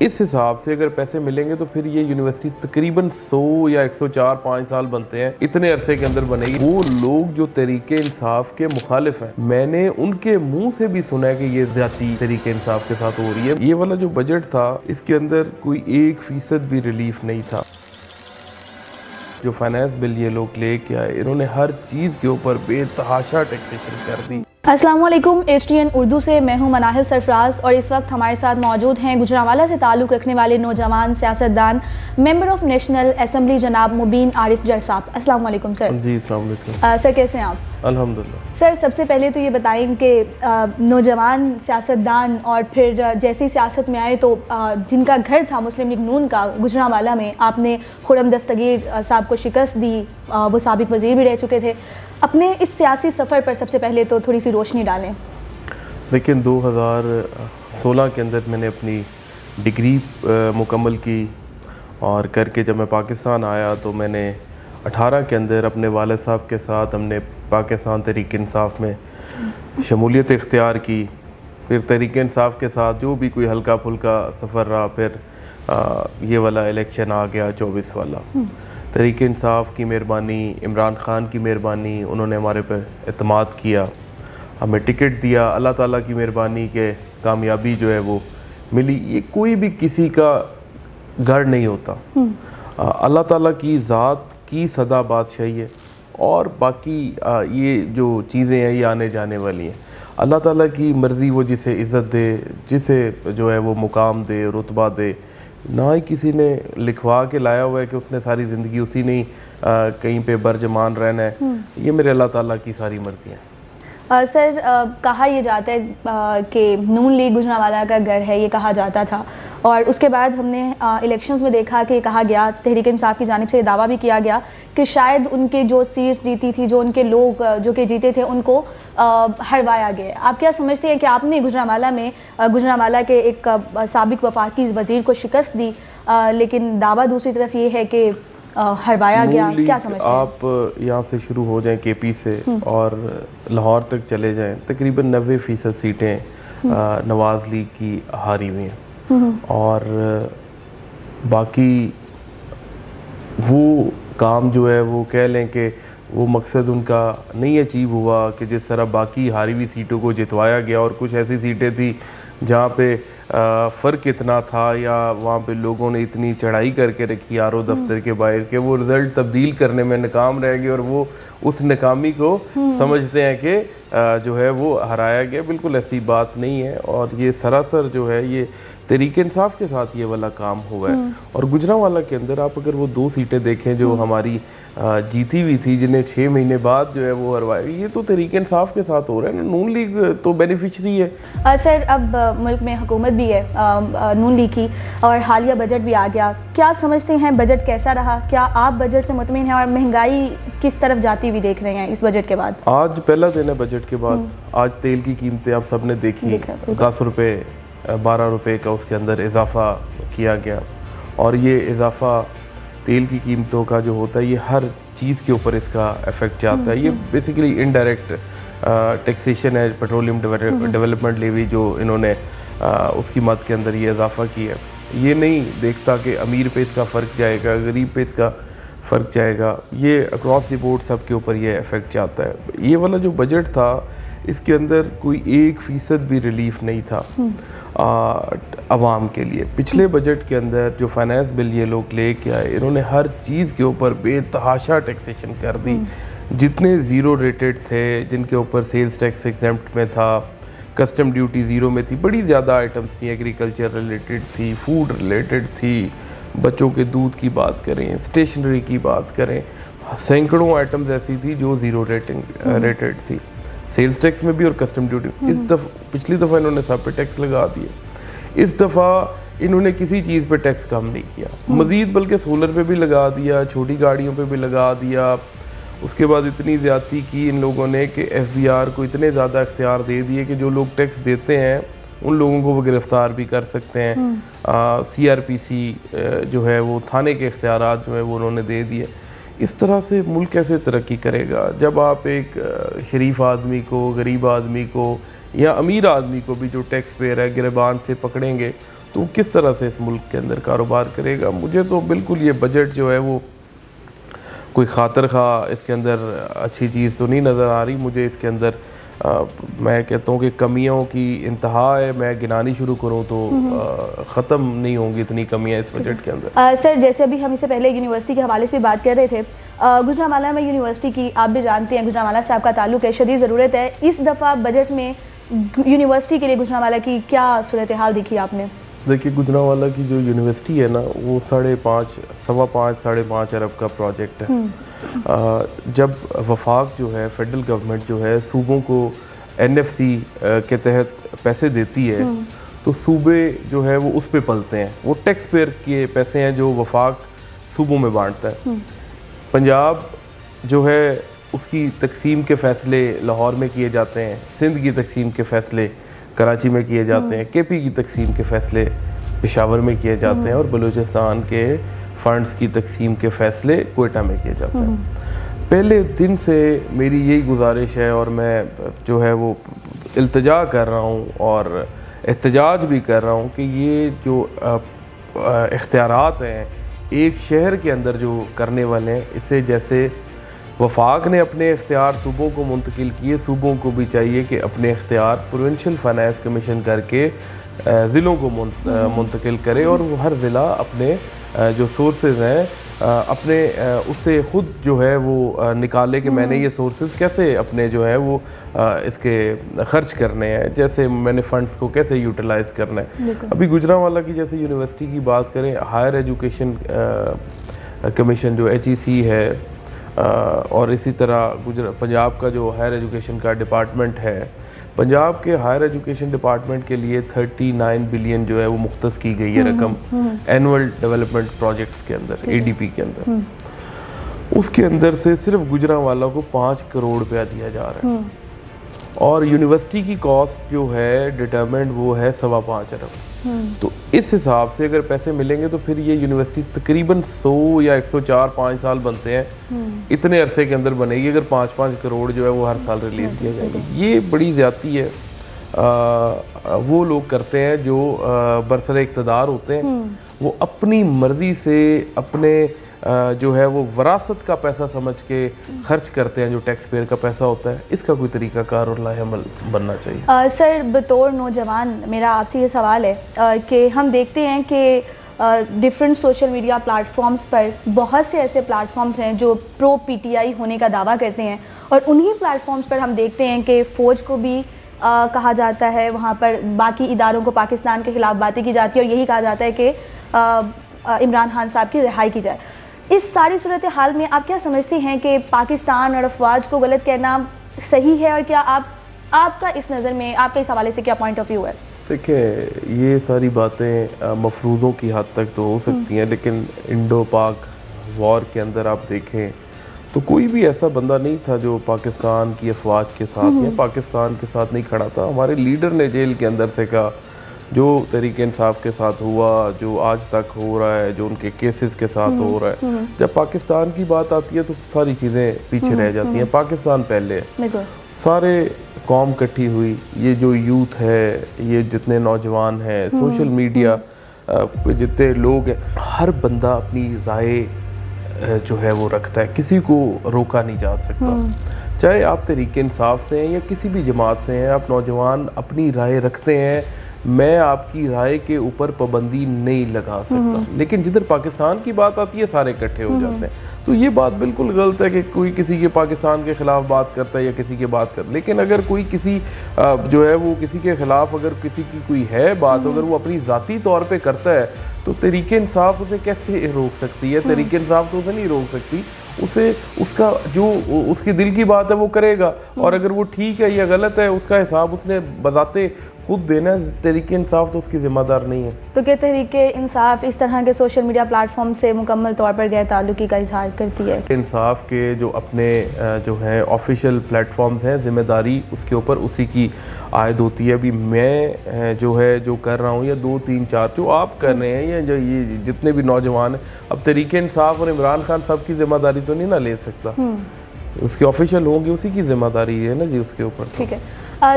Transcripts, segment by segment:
اس حساب سے اگر پیسے ملیں گے تو پھر یہ یونیورسٹی تقریباً 100 یا 104-5 سال بنتے ہیں، اتنے عرصے کے اندر بنے گی۔ وہ لوگ جو طریق انصاف کے مخالف ہیں، میں نے ان کے منہ سے بھی سنا ہے کہ یہ زیادتی طریق انصاف کے ساتھ ہو رہی ہے۔ یہ والا جو بجٹ تھا اس کے اندر کوئی 1% بھی ریلیف نہیں تھا۔ جو فائنانس بل یہ لوگ لے کے آئے، انہوں نے ہر چیز کے اوپر بے تحاشا ٹیکسیشن کر دی۔ السلام علیکم، HTN اردو سے میں ہوں مناہل سرفراز، اور اس وقت ہمارے ساتھ موجود ہیں گجرانوالہ سے تعلق رکھنے والے نوجوان سیاستدان ممبر آف نیشنل اسمبلی جناب مبین عارف جٹ صاحب۔ السلام علیکم سر۔ جی السلام علیکم سر، کیسے ہیں آپ؟ الحمدللہ۔ سر، سب سے پہلے تو یہ بتائیں کہ نوجوان سیاستدان اور پھر جیسی سیاست میں آئے تو جن کا گھر تھا مسلم لیگ نون کا گجرانوالہ میں، آپ نے خرم دستگیر صاحب کو شکست دی، وہ سابق وزیر بھی رہ چکے تھے۔ اپنے اس سیاسی سفر پر سب سے پہلے تو تھوڑی سی روشنی ڈالیں۔ لیکن 2016 کے اندر میں نے اپنی ڈگری مکمل کی، اور کر کے جب میں پاکستان آیا تو میں نے 18 کے اندر اپنے والد صاحب کے ساتھ ہم نے پاکستان تحریک انصاف میں شمولیت اختیار کی۔ پھر تحریک انصاف کے ساتھ جو بھی کوئی ہلکا پھلکا سفر رہا، پھر یہ والا الیکشن آ گیا 24 والا۔ تحریک انصاف کی مہربانی، عمران خان کی مہربانی، انہوں نے ہمارے پہ اعتماد کیا، ہمیں ٹکٹ دیا، اللہ تعالیٰ کی مہربانی کہ کامیابی جو ہے وہ ملی۔ یہ کوئی بھی کسی کا گھر نہیں ہوتا، اللہ تعالیٰ کی ذات کی صدا بادشاہی ہے، اور باقی یہ جو چیزیں ہیں یہ آنے جانے والی ہیں۔ اللہ تعالیٰ کی مرضی، وہ جسے عزت دے، جسے جو ہے وہ مقام دے، رتبہ دے۔ نہ ہی کسی نے لکھوا کے لایا ہوا ہے کہ اس نے ساری زندگی اسی نے کہیں پہ برجمان رہنا ہے۔ یہ میرے اللہ تعالیٰ کی ساری مرضی ہیں۔ سر، کہا یہ جاتا ہے کہ نون لیگ گجرانوالہ کا گھر ہے، یہ کہا جاتا تھا، اور اس کے بعد ہم نے الیکشنز میں دیکھا کہ کہا گیا، تحریک انصاف کی جانب سے یہ دعویٰ بھی کیا گیا کہ شاید ان کے جو سیٹس جیتی تھی، جو ان کے لوگ جو کہ جیتے تھے، ان کو ہروایا گیا۔ آپ کیا سمجھتے ہیں کہ آپ نے گجرانوالہ کے ایک سابق وفاقی وزیر کو شکست دی، لیکن دعویٰ دوسری طرف یہ ہے کہ ہروایا گیا؟ کیا سمجھتے ہیں آپ؟ یہاں سے شروع ہو جائیں KP سے اور لاہور تک چلے جائیں، تقریباً 90% سیٹیں نواز لیگ کی ہاری ہوئی ہیں، اور باقی وہ کام جو ہے وہ کہہ لیں کہ وہ مقصد ان کا نہیں اچیو ہوا کہ جس طرح باقی ہاری ہوئی سیٹوں کو جتوایا گیا، اور کچھ ایسی سیٹیں تھیں جہاں پہ فرق اتنا تھا، یا وہاں پہ لوگوں نے اتنی چڑھائی کر کے رکھی RO دفتر کے باہر کہ وہ رزلٹ تبدیل کرنے میں ناکام رہ گئے، اور وہ اس ناکامی کو سمجھتے ہیں کہ جو ہے وہ ہرایا گیا۔ بالکل ایسی بات نہیں ہے، اور یہ سراسر جو ہے یہ تحریک انصاف کے ساتھ یہ والا کام ہوا ہے۔ اور گجرانوالہ کے اندر آپ اگر وہ 2 سیٹیں دیکھیں جو ہماری جیتی ہوئی تھی، جنہیں 6 مہینے بعد جو ہے وہ ہروائی، یہ تو تحریک انصاف کے ساتھ ہو رہا ہے نا، نون لیگ تو بینیفیشری ہے۔ سر، اب ملک میں حکومت بھی ہے نون لیگ کی، اور حالیہ بجٹ بھی آ گیا، کیا سمجھتے ہیں بجٹ کیسا رہا؟ کیا آپ بجٹ سے مطمئن ہیں، اور مہنگائی کس طرف جاتی ہوئی دیکھ رہے ہیں اس بجٹ کے بعد؟ آج پہلا دن ہے بجٹ کے بعد۔ آج تیل کی قیمتیں آپ سب نے دیکھی، 10 روپے 12 روپے کا اس کے اندر اضافہ کیا گیا، اور یہ اضافہ تیل کی قیمتوں کا جو ہوتا ہے یہ ہر چیز کے اوپر اس کا ایفیکٹ جاتا ہے۔ یہ بیسیکلی انڈائریکٹ ٹیکسیشن ہے، پیٹرولیم ڈیولپمنٹ لیوی جو انہوں نے اس کی مد کے اندر یہ اضافہ کیا ہے۔ یہ نہیں دیکھتا کہ امیر پہ اس کا فرق جائے گا، غریب پہ اس کا فرق جائے گا، یہ اکراس دی بورڈ سب کے اوپر یہ ایفیکٹ جاتا ہے۔ یہ والا جو بجٹ تھا اس کے اندر کوئی 1% بھی ریلیف نہیں تھا عوام کے لیے۔ پچھلے بجٹ کے اندر جو فائنانس بل یہ لوگ لے کے آئے، انہوں نے ہر چیز کے اوپر بے تحاشا ٹیکسیشن کر دی۔ جتنے زیرو ریٹڈ تھے، جن کے اوپر سیلز ٹیکس ایگزمپٹ میں تھا، کسٹم ڈیوٹی زیرو میں تھی، بڑی زیادہ آئٹمس تھیں، ایگریکلچر ریلیٹڈ تھی، فوڈ ریلیٹڈ تھی، بچوں کے دودھ کی بات کریں، اسٹیشنری کی بات کریں، سینکڑوں آئٹمز ایسی تھی جو زیرو ریٹڈ تھی، سیلز ٹیکس میں بھی اور کسٹم ڈیوٹی۔ اس دفعہ پچھلی دفعہ انہوں نے سب پہ ٹیکس لگا دیے، اس دفعہ انہوں نے کسی چیز پہ ٹیکس کم نہیں کیا، مزید بلکہ سولر پہ بھی لگا دیا، چھوٹی گاڑیوں پہ بھی لگا دیا۔ اس کے بعد اتنی زیادتی کی ان لوگوں نے کہ FBR کو اتنے زیادہ اختیار دے دیے کہ جو لوگ ٹیکس دیتے ہیں ان لوگوں کو وہ گرفتار بھی کر سکتے ہیں۔ CRPC جو ہے وہ تھانے کے اختیارات جو ہے وہ انہوں نے دے دیے۔ اس طرح سے ملک کیسے ترقی کرے گا جب آپ ایک شریف آدمی کو، غریب آدمی کو، یا امیر آدمی کو بھی جو ٹیکس پیئر ہے گریبان سے پکڑیں گے تو کس طرح سے اس ملک کے اندر کاروبار کرے گا. مجھے تو بالکل یہ بجٹ جو ہے وہ کوئی خاطر خواہ اس کے اندر اچھی چیز تو نہیں نظر آ رہی. مجھے اس کے اندر میں کہتا ہوں کہ کمیوں کی انتہا ہے. میں گنانی شروع کروں تو ختم نہیں ہوں گی اتنی کمیاں اس بجٹ کے اندر. سر جیسے ابھی ہم اس سے پہلے یونیورسٹی کے حوالے سے بات کر رہے تھے, گوجرانوالہ میں یونیورسٹی کی آپ بھی جانتے ہیں, گوجرانوالہ سے آپ کا تعلق ہے, شدید ضرورت ہے. اس دفعہ بجٹ میں یونیورسٹی کے لیے گوجرانوالہ کی کیا صورتحال دیکھی آپ نے؟ دیکھیے گوجرانوالہ کی جو یونیورسٹی ہے نا وہ 5.5 ارب کا پروجیکٹ ہے. جب وفاق جو ہے فیڈرل گورنمنٹ جو ہے صوبوں کو NFC کے تحت پیسے دیتی ہے تو صوبے جو ہے وہ اس پہ پلتے ہیں. وہ ٹیکس پیئر کے پیسے ہیں جو وفاق صوبوں میں بانٹتا ہے. پنجاب جو ہے اس کی تقسیم کے فیصلے لاہور میں کیے جاتے ہیں, سندھ کی تقسیم کے فیصلے کراچی میں کیے جاتے ہیں, KP کی تقسیم کے فیصلے پشاور میں کیے جاتے ہیں, اور بلوچستان کے فنڈز کی تقسیم کے فیصلے کوئٹہ میں کیے جاتے ہیں. پہلے دن سے میری یہی گزارش ہے اور میں جو ہے وہ التجا کر رہا ہوں اور احتجاج بھی کر رہا ہوں کہ یہ جو اختیارات ہیں ایک شہر کے اندر جو کرنے والے ہیں, اسے جیسے وفاق نے اپنے اختیار صوبوں کو منتقل کیے, صوبوں کو بھی چاہیے کہ اپنے اختیار پروونشل فائنانس کمیشن کر کے ضلعوں کو منتقل کرے, اور وہ ہر ضلع اپنے جو سورسز ہیں اپنے اس سے خود جو ہے وہ نکالے کہ میں نے یہ سورسز کیسے اپنے جو ہے وہ اس کے خرچ کرنے ہیں, جیسے میں نے فنڈز کو کیسے یوٹیلائز کرنا ہے. ابھی گوجرانوالہ کی جیسے یونیورسٹی کی بات کریں, ہائر ایجوکیشن کمیشن جو HEC ہے, اور اسی طرح پنجاب کا جو ہائر ایجوکیشن کا ڈپارٹمنٹ ہے, پنجاب کے ہائر ایجوکیشن ڈپارٹمنٹ کے لیے 39 بلین جو ہے وہ مختص کی گئی ہے رقم اینول ڈیولپمنٹ پروجیکٹس کے اندر, ADP کے اندر. اس کے اندر سے صرف گوجرانوالہ کو 5 کروڑ روپیہ دیا جا رہا ہے, اور یونیورسٹی کی کاسٹ جو ہے ڈٹرمنٹ وہ ہے 5.25 ارب. تو اس حساب سے اگر پیسے ملیں گے تو پھر یہ یونیورسٹی تقریباً 100 یا 104-5 سال بنتے ہیں, اتنے عرصے کے اندر بنے گی اگر 5 کروڑ جو ہے وہ ہر سال ریلیز کیا جائے گا. یہ بڑی زیادتی ہے. وہ لوگ کرتے ہیں جو برسر اقتدار ہوتے ہیں, وہ اپنی مرضی سے اپنے جو ہے وہ وراثت کا پیسہ سمجھ کے خرچ کرتے ہیں جو ٹیکس پیئر کا پیسہ ہوتا ہے. اس کا کوئی طریقہ کار اور لاہ عمل بننا چاہیے. سر بطور نوجوان میرا آپ سے یہ سوال ہے کہ ہم دیکھتے ہیں کہ different social media platforms پر بہت سے ایسے پلیٹ فارمز ہیں جو پرو PTI ہونے کا دعویٰ کرتے ہیں, اور انہی پلیٹ فارمز پر ہم دیکھتے ہیں کہ فوج کو بھی کہا جاتا ہے, وہاں پر باقی اداروں کو پاکستان کے خلاف باتیں کی جاتی ہیں, اور یہی کہا جاتا ہے کہ عمران خان صاحب کی رہائی کی جائے. اس ساری صورتحال میں آپ کیا سمجھتے ہیں کہ پاکستان اور افواج کو غلط کہنا صحیح ہے, اور کیا آپ کا اس نظر میں آپ کے اس حوالے سے کیا پوائنٹ آف ویو ہے؟ دیکھیں یہ ساری باتیں مفروضوں کی حد تک تو ہو سکتی ہیں, لیکن انڈو پاک وار کے اندر آپ دیکھیں تو کوئی بھی ایسا بندہ نہیں تھا جو پاکستان کی افواج کے ساتھ یا پاکستان کے ساتھ نہیں کھڑا تھا. ہمارے لیڈر نے جیل کے اندر سے کہا جو تحریک انصاف کے ساتھ ہوا, جو آج تک ہو رہا ہے, جو ان کے کیسز کے ساتھ ہو رہا ہے, جب پاکستان کی بات آتی ہے تو ساری چیزیں پیچھے رہ جاتی ہیں. پاکستان پہلے ہے, سارے قوم کٹھی ہوئی, یہ جو یوتھ ہے, یہ جتنے نوجوان ہیں, سوشل میڈیا جتنے لوگ ہیں, ہر بندہ اپنی رائے جو ہے وہ رکھتا ہے, کسی کو روکا نہیں جا سکتا. چاہے آپ تحریک انصاف سے ہیں یا کسی بھی جماعت سے ہیں, آپ نوجوان اپنی رائے رکھتے ہیں, میں آپ کی رائے کے اوپر پابندی نہیں لگا سکتا. لیکن جدھر پاکستان کی بات آتی ہے سارے اکٹھے ہو جاتے ہیں. تو یہ بات بالکل غلط ہے کہ کوئی کسی کے پاکستان کے خلاف بات کرتا ہے یا کسی کے بات کرتا ہے. لیکن اگر کوئی کسی جو ہے وہ کسی کے خلاف اگر کسی کی کوئی ہے بات, اگر وہ اپنی ذاتی طور پہ کرتا ہے تو تحریک انصاف اسے کیسے روک سکتی ہے؟ تحریک انصاف تو اسے نہیں روک سکتی. اسے اس کا جو اس کے دل کی بات ہے وہ کرے گا, اور اگر وہ ٹھیک ہے یا غلط ہے اس کا حساب اس نے بذاتے خود دینا. تحریک انصاف تو اس کی ذمہ دار نہیں ہے. تو کیا تحریک انصاف اس طرح کے سوشل میڈیا پلیٹ فارم سے مکمل طور پر غیر تعلقی کا اظہار کرتی ہے؟ انصاف کے جو اپنے جو ہیں آفیشیل پلیٹ فارمز ہیں, ذمہ داری اس کے اوپر اسی کی عائد ہوتی ہے. ابھی میں جو ہے جو کر رہا ہوں یا 2-3-4 جو آپ کر رہے ہیں یا جو یہ جتنے بھی نوجوان ہیں, اب تحریک انصاف اور عمران خان سب کی ذمہ داری تو نہیں نہ لے سکتا. اس کے آفیشیل ہوں گے, اسی کی ذمہ داری ہے نا جی اس کے اوپر. ٹھیک ہے.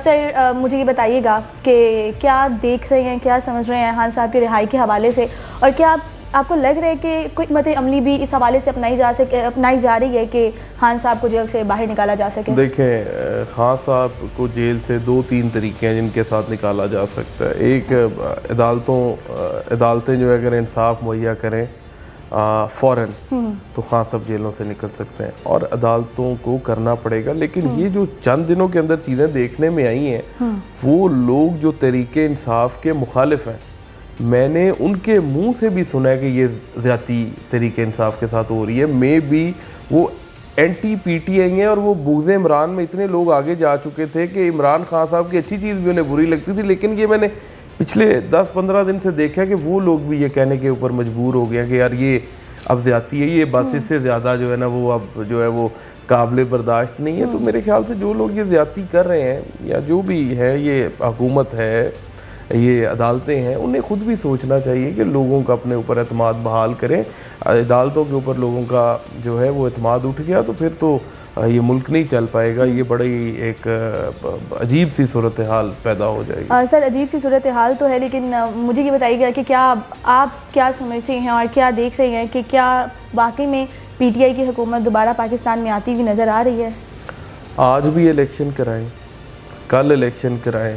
سر مجھے یہ بتائیے گا کہ کیا دیکھ رہے ہیں، کیا سمجھ رہے ہیں خان صاحب کی رہائی کے حوالے سے، اور کیا آپ کو لگ رہا ہے کہ کوئی حکمت عملی بھی اس حوالے سے اپنائی جا رہی ہے کہ خان صاحب کو جیل سے باہر نکالا جا سکے؟ دیکھیں، خان صاحب کو جیل سے 2-3 طریقے ہیں جن کے ساتھ نکالا جا سکتا ہے. ایک، عدالتیں جو ہے اگر انصاف مہیا کریں فوراً تو خان صاحب جیلوں سے نکل سکتے ہیں، اور عدالتوں کو کرنا پڑے گا. لیکن یہ جو چند دنوں کے اندر چیزیں دیکھنے میں آئی ہیں، وہ لوگ جو تحریک انصاف کے مخالف ہیں، میں نے ان کے منہ سے بھی سنا ہے کہ یہ زیادتی تحریک انصاف کے ساتھ ہو رہی ہے. میں بھی وہ اینٹی پی ٹی آئی ہیں، اور وہ بغض عمران میں اتنے لوگ آگے جا چکے تھے کہ عمران خان صاحب کی اچھی چیز بھی انہیں بری لگتی تھی. لیکن یہ میں نے پچھلے 10-15 دن سے دیکھا کہ وہ لوگ بھی یہ کہنے کے اوپر مجبور ہو گئے کہ یار یہ اب زیادتی ہے، یہ بس اس سے زیادہ جو ہے نا وہ اب جو ہے وہ قابل برداشت نہیں ہے. تو میرے خیال سے جو لوگ یہ زیادتی کر رہے ہیں، یا جو بھی ہے، یہ حکومت ہے، یہ عدالتیں ہیں، انہیں خود بھی سوچنا چاہیے کہ لوگوں کا اپنے اوپر اعتماد بحال کریں. عدالتوں کے اوپر لوگوں کا جو ہے وہ اعتماد اٹھ گیا تو پھر تو یہ ملک نہیں چل پائے گا. یہ بڑی ایک عجیب سی صورتحال پیدا ہو جائے گی. سر عجیب سی صورتحال تو ہے، لیکن مجھے یہ بتائیے گا کہ کیا آپ کیا سمجھتے ہیں اور کیا دیکھ رہے ہیں کہ کیا واقعی میں پی ٹی آئی کی حکومت دوبارہ پاکستان میں آتی ہوئی نظر آ رہی ہے؟ آج بھی الیکشن کرائیں، کل الیکشن کرائیں،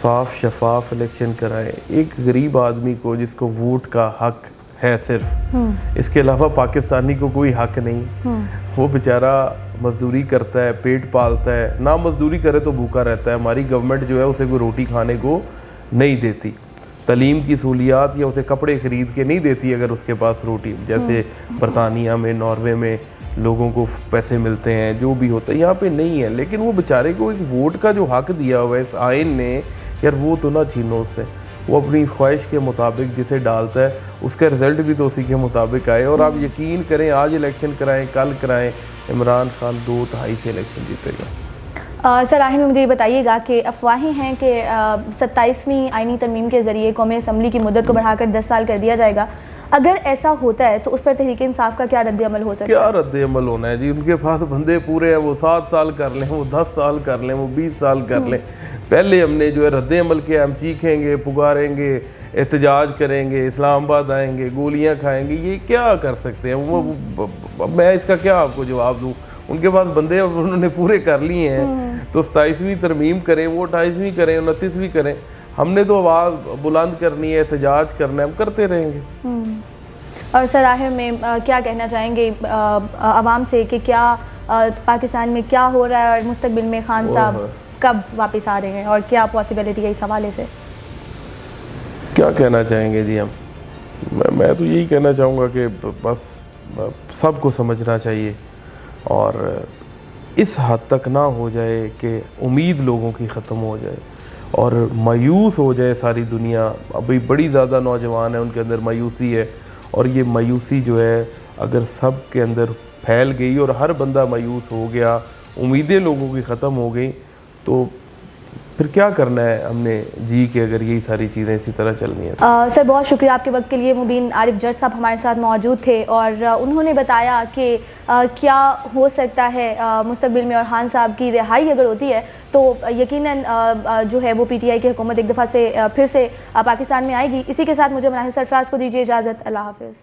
صاف شفاف الیکشن کرائیں. ایک غریب آدمی کو جس کو ووٹ کا حق ہے صرف، اس کے علاوہ پاکستانی کو کوئی حق نہیں. وہ بیچارہ مزدوری کرتا ہے، پیٹ پالتا ہے، نہ مزدوری کرے تو بھوکا رہتا ہے. ہماری گورنمنٹ جو ہے اسے کوئی روٹی کھانے کو نہیں دیتی، تعلیم کی سہولیات یا اسے کپڑے خرید کے نہیں دیتی اگر اس کے پاس روٹی. جیسے برطانیہ میں، ناروے میں لوگوں کو پیسے ملتے ہیں، جو بھی ہوتا ہے، یہاں پہ نہیں ہے. لیکن وہ بیچارے کو ایک ووٹ کا جو حق دیا ہوا ہے اس آئین نے، یار وہ تو نہ چھینو اس سے. وہ اپنی خواہش کے مطابق جسے ڈالتا ہے اس کا رزلٹ بھی تو اسی کے مطابق آئے. اور آپ یقین کریں، آج الیکشن کرائیں، کل کرائیں، عمران خان 2-2.5 سے الیکشن جیتے گا. سر آخر میں مجھے یہ بتائیے گا کہ افواہیں ہیں کہ 27ویں آئینی ترمیم کے ذریعے قومی اسمبلی کی مدت کو بڑھا کر 10 سال کر دیا جائے گا. اگر ایسا ہوتا ہے تو اس پر تحریک انصاف کا کیا رد عمل ہو سکتا ہے؟ کیا رد عمل ہونا ہے جی؟ ان کے پاس بندے پورے ہیں، وہ 7 سال کر لیں، وہ 10 سال کر لیں، وہ 20 سال کر لیں. پہلے ہم نے جو ہے رد عمل کیا، ہم چیخیں گے، پکاریں گے، احتجاج کریں گے، اسلام آباد آئیں گے، گولیاں کھائیں گے. یہ کیا کر سکتے ہیں؟ وہ میں اس کا کیا آپ کو جواب دوں؟ ان کے پاس بندے انہوں نے پورے کر لیے ہیں. تو 27ویں ترمیم کریں، وہ 28ویں کریں، 29ویں کریں. ہم نے تو آواز بلند کرنی ہے، احتجاج کرنا ہے، ہم کرتے رہیں گے. اور سر آخر میں کیا کہنا چاہیں گے عوام سے کہ کیا پاکستان میں کیا ہو رہا ہے، اور مستقبل میں خان صاحب کب واپس آ رہے ہیں، اور کیا پاسبلٹی ہے اس حوالے سے؟ کیا کہنا چاہیں گے جی ہم؟ میں تو یہی کہنا چاہوں گا کہ بس سب کو سمجھنا چاہیے، اور اس حد تک نہ ہو جائے کہ امید لوگوں کی ختم ہو جائے اور مایوس ہو جائے ساری دنیا. ابھی بڑی زیادہ نوجوان ہیں، ان کے اندر مایوسی ہے، اور یہ مایوسی جو ہے اگر سب کے اندر پھیل گئی اور ہر بندہ مایوس ہو گیا، امیدیں لوگوں کی ختم ہو گئی، تو پھر کیا کرنا ہے ہم نے جی کہ اگر یہی ساری چیزیں اسی طرح چلنی ہیں. سر بہت شکریہ آپ کے وقت کے لیے. مبین عارف جٹ صاحب ہمارے ساتھ موجود تھے، اور انہوں نے بتایا کہ کیا ہو سکتا ہے مستقبل میں، اور خان صاحب کی رہائی اگر ہوتی ہے تو یقیناً جو ہے وہ پی ٹی آئی کی حکومت ایک دفعہ سے پھر سے پاکستان میں آئے گی. اسی کے ساتھ مجھے مناہل سرفراز کو دیجیے اجازت. اللہ حافظ.